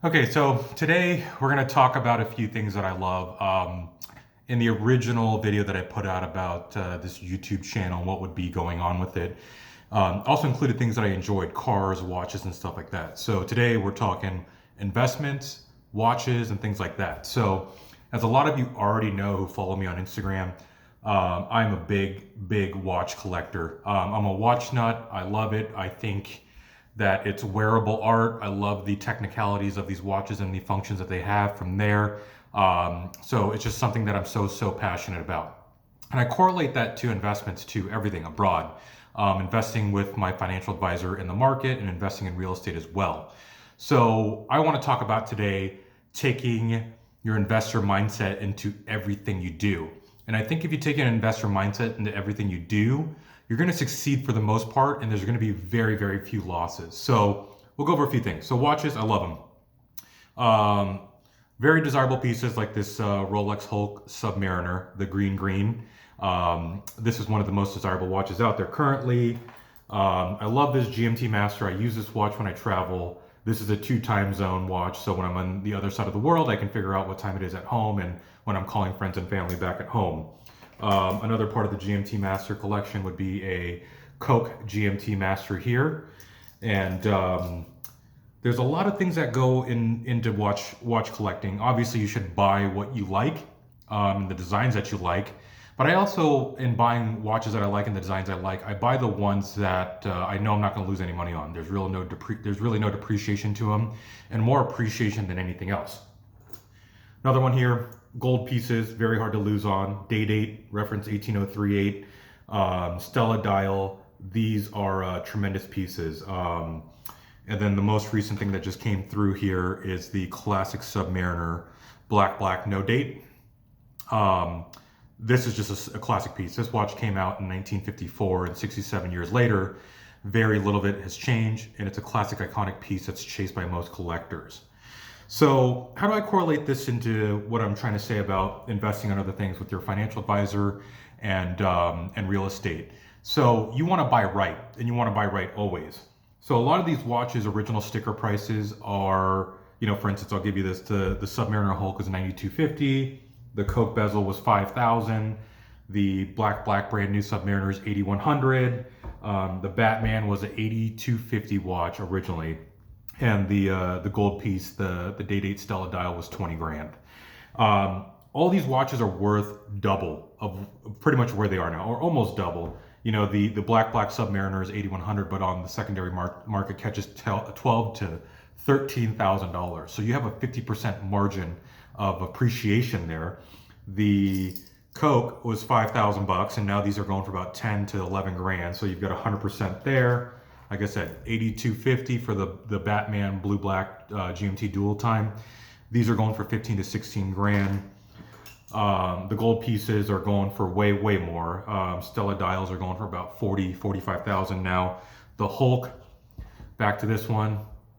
Okay, so today we're going to talk about a few things that I love. In the original video that I put out about this YouTube channel, what would be going on with it, also included things that I enjoyed, cars, watches, and stuff like that. So today we're talking investments, watches, and things like that. So, as a lot of you already know who follow me on Instagram, I'm a big watch collector. I'm a watch nut. I love it. I think that it's wearable art. I love the technicalities of these watches and the functions that they have from there. So it's just something that I'm so passionate about. And I correlate that to investments, to everything abroad, investing with my financial advisor in the market and investing in real estate as well. So I want to talk about today taking your investor mindset into everything you do. And I think if you take an investor mindset into everything you do, you're going to succeed for the most part, and there's going to be very few losses. So we'll go over a few things. So watches, I love them. Very desirable pieces like this Rolex Hulk Submariner, the green. This is one of the most desirable watches out there currently. I love this GMT Master. I use this watch when I travel. This is a 2 time zone watch, so when I'm on the other side of the world, I can figure out what time it is at home and when I'm calling friends and family back at home. Another part of the GMT Master collection would be a Coke GMT Master here. And there's a lot of things that go into watch collecting. Obviously, you should buy what you like, the designs that you like. But I also, in buying watches that I like and the designs I like, I buy the ones that I know I'm not going to lose any money on. There's really no depreciation to them, and more appreciation than anything else. Another one here, gold pieces, very hard to lose on. Date, reference 18038. Stella dial. These are tremendous pieces. And then the most recent thing that just came through here is the classic Submariner, black, no date. This is just a classic piece. This watch came out in 1954, and 67 years later, very little of it has changed, and it's a classic, iconic piece that's chased by most collectors. So how do I correlate this into what I'm trying to say about investing in other things with your financial advisor and real estate? So you want to buy right, and you want to buy right always. So a lot of these watches, original sticker prices are, for instance, I'll give you this: the Submariner Hulk is $92.50. The Coke bezel was $5,000. The black brand new Submariner is $8,100. The Batman was an $82.50 watch originally, and the gold piece, the Day-Date Stella dial, was 20 grand. All these watches are worth double of pretty much where they are now, or almost double. The black Submariner is $8,100, but on the secondary market catches $12,000 to $13,000. So you have a 50% margin of appreciation there. The Coke was $5,000, and now these are going for about 10 to 11 grand. So you've got 100% there. Like I said, $82.50 for the Batman blue-black GMT dual time. These are going for 15 to 16 grand. The gold pieces are going for way more. Stella dials are going for about 45,000 now. The Hulk, back to this one,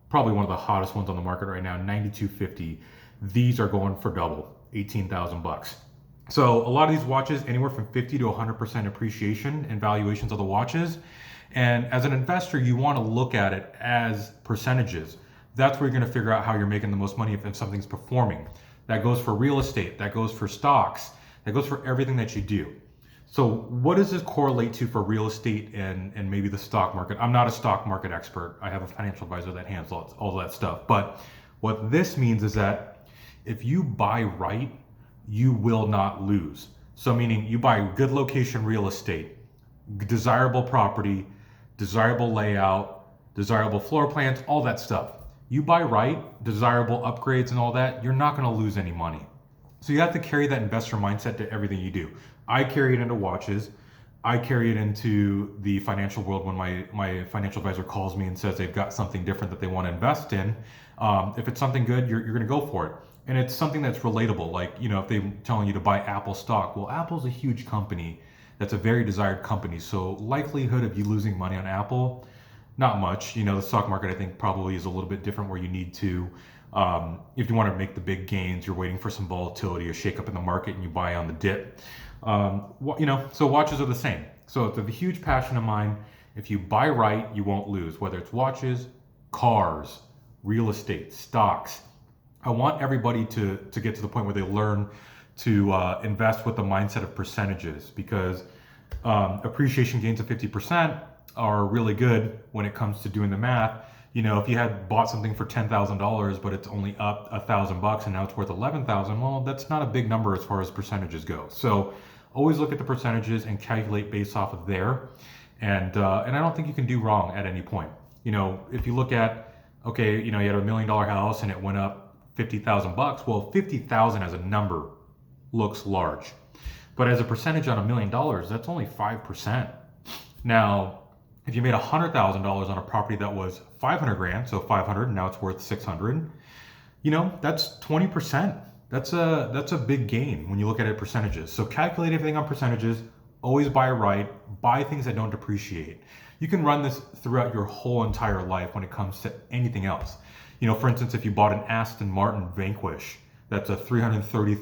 probably one of the hottest ones on the market right now, $92.50. These are going for double, 18,000 bucks. So a lot of these watches, anywhere from 50 to 100% appreciation in valuations of the watches. And as an investor, you want to look at it as percentages. That's where you're going to figure out how you're making the most money if something's performing. That goes for real estate, that goes for stocks, that goes for everything that you do. So what does this correlate to for real estate and maybe the stock market? I'm not a stock market expert. I have a financial advisor that handles all that stuff. But what this means is that if you buy right, you will not lose. So meaning you buy good location real estate, desirable property, desirable layout, desirable floor plans, all that stuff. You buy right, desirable upgrades and all that, you're not going to lose any money. So you have to carry that investor mindset to everything you do. I carry it into watches. I carry it into the financial world when my financial advisor calls me and says they've got something different that they want to invest in. If it's something good, you're going to go for it. And it's something that's relatable. Like, if they're telling you to buy Apple stock, well, Apple's a huge company. That's a very desired company. So likelihood of you losing money on Apple, not much. The stock market, I think, probably is a little bit different where you need to, if you want to make the big gains, you're waiting for some volatility or shake up in the market and you buy on the dip. So watches are the same. So it's a huge passion of mine. If you buy right, you won't lose, whether it's watches, cars, real estate, stocks, I want everybody to get to the point where they learn to invest with the mindset of percentages, because appreciation gains of 50% are really good when it comes to doing the math. You know, if you had bought something for $10,000, but it's only up $1,000 and now it's worth 11,000, well, that's not a big number as far as percentages go. So always look at the percentages and calculate based off of there. And I don't think you can do wrong at any point. You know, if you look at, okay, you know, you had $1 million house and it went up 50,000 bucks. Well, 50,000 as a number looks large, but as a percentage on $1 million, that's only 5%. Now, if you made $100,000 on a property that was 500 grand, so 500, and now it's worth 600, you know, that's 20%. That's a big gain when you look at it percentages. So calculate everything on percentages. Always buy right. Buy things that don't depreciate. You can run this throughout your whole entire life when it comes to anything else. You know, for instance, if you bought an Aston Martin Vanquish, that's a $330,000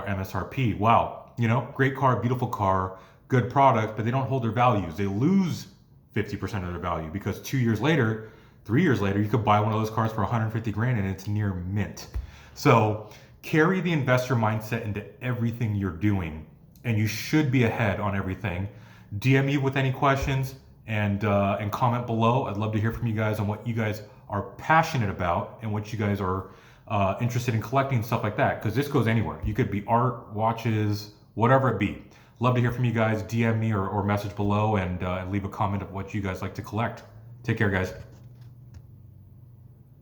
MSRP. Wow, you know, great car, beautiful car, good product, but they don't hold their values. They lose 50% of their value because 2 years later, 3 years later, you could buy one of those cars for 150 grand and it's near mint. So carry the investor mindset into everything you're doing, and you should be ahead on everything. DM me with any questions and comment below. I'd love to hear from you guys on what you guys are passionate about and what you guys are interested in collecting, stuff like that, because this goes anywhere. You could be art, watches, whatever it be. Love to hear from you guys. DM me or message below and leave a comment of what you guys like to collect. Take care, guys.